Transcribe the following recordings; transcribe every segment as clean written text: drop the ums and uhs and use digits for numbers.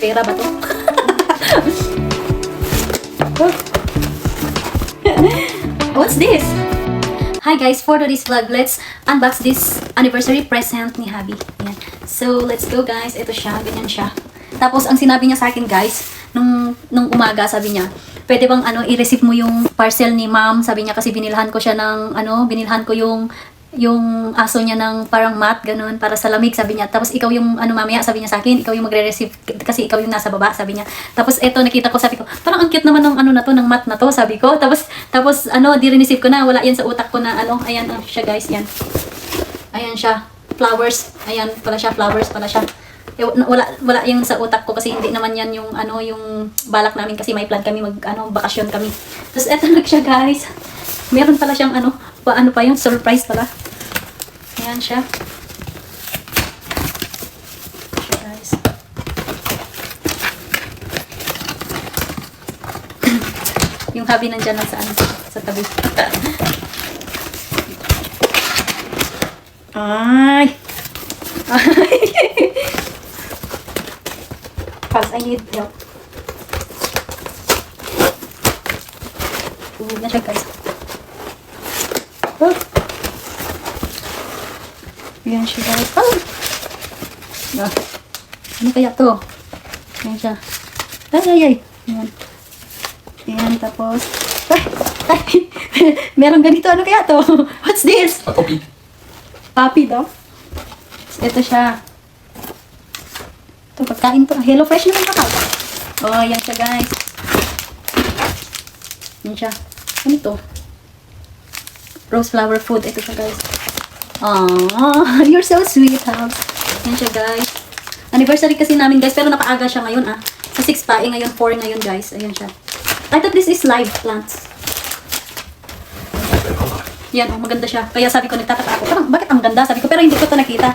Pera ba to? What's this? Hi guys, for today's vlog, let's unbox this anniversary present ni Habi. Ayan. So, let's go guys. Ito siya, ganyan siya. Tapos, ang sinabi niya sa akin guys, nung umaga, sabi niya, pwede bang i-receive mo yung parcel ni ma'am? Sabi niya kasi binilhan ko siya ng, binilhan ko yung aso niya ng parang mat, ganun, para sa lamig, sabi niya. Tapos ikaw yung, mamaya, sabi niya sa akin, ikaw yung magre-receive, kasi ikaw yung nasa baba, sabi niya. Tapos eto, nakita ko, sabi ko, parang ang cute naman ng na to, ng mat na to, sabi ko. Tapos, di-receive ko na, wala yan sa utak ko na, ayan, siya guys, yan. Ayan siya, flowers, ayan pala siya, flowers pala siya. Wala yung sa utak ko kasi hindi naman yan yung, yung balak namin kasi may plan kami, bakasyon kami. Tapos eto na siya guys. Meron pala siyang pa yun, surprise pala. Ayan siya. Guys. Yung Habi nandyan lang sa tabi. Ay! Pals, I need help. Huwag na siya guys. Oh. Ayan siya guys. Oh. Ano kaya to? Ayan siya. Ay. Ayan. Ayan, tapos. Ay. Meron ganito. Ano kaya to? What's this? A puppy. Puppy daw. Ito siya. Ito, pagkain to. Hello Fresh naman ka. Oh, ayan siya guys. Ayan siya. Ano to? Rose flower food. Ito siya guys. Aww, you're so sweet, House. Yan siya guys. Anniversary kasi namin guys, pero napaaga siya ngayon Sa 6 pa, ngayon 4 ngayon guys. Ayan siya. I thought this is live plants. Yan, maganda siya. Kaya sabi ko, nagtataka ako, parang bakit ang ganda? Sabi ko, pero hindi ko to nakita.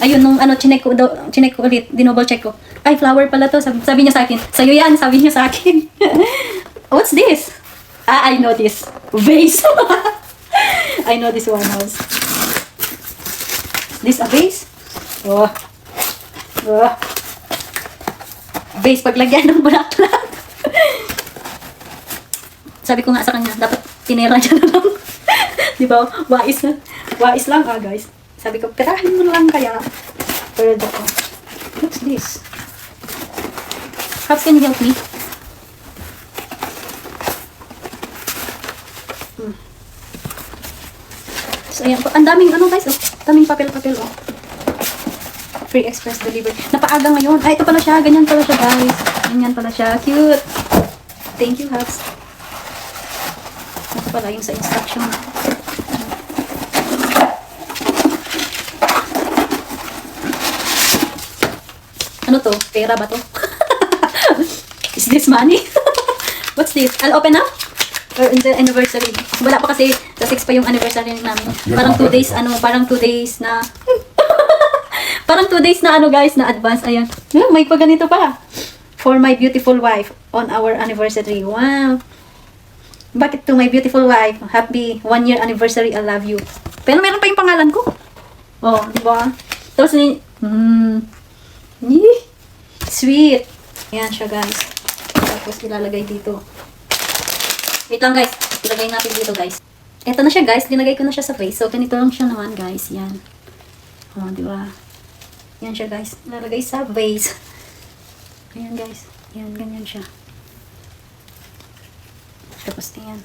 Ayun, nung chinek ko ulit, dinouble check ko. Ay, flower pala to. Sabi niya sa akin, sa'yo yan, sabi niya sa akin. What's this? I know this. Vase. I know this one, House. This a vase? Oh. Vase, paglagyan ng bulaklak. Sabi ko nga sa kanya, dapat tinira niya na lang. Di ba? Wais lang guys. Sabi ko, pirahin mo lang kaya. Pero ko. What's this? Perhaps can you help me? So, ayan po. Ang daming guys. Daming papel. Free express delivery. Napaaga ngayon. Ay, ito pala siya. Ganyan pala siya, guys. Ganyan pala siya. Cute. Thank you, Habs. Ito pala yung sa instruction. Ano to? Pera ba to? Is this money? What's this? I'll open up? Or in the anniversary. Wala pa kasi, sa 6 pa yung anniversary namin. Parang 2 days, parang 2 days na, parang 2 days na guys, na advance. Ayan. May pa ganito pa. For my beautiful wife, on our anniversary. Wow. Bakit to my beautiful wife? Happy 1 year anniversary, I love you. Pero meron pa yung pangalan ko. Oh, di ba? Tapos, sweet. Ayan siya guys. Tapos ilalagay dito. Wait lang guys. Ilagay natin dito guys. Ito na siya guys. Linagay ko na siya sa vase. So, ganito lang siya naman guys. Yan. Oh, di ba? Yan siya guys. Ilalagay sa vase. Ayan guys. Yan, ganyan siya. Tapos yan.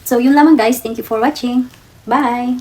So, yun lamang guys. Thank you for watching. Bye!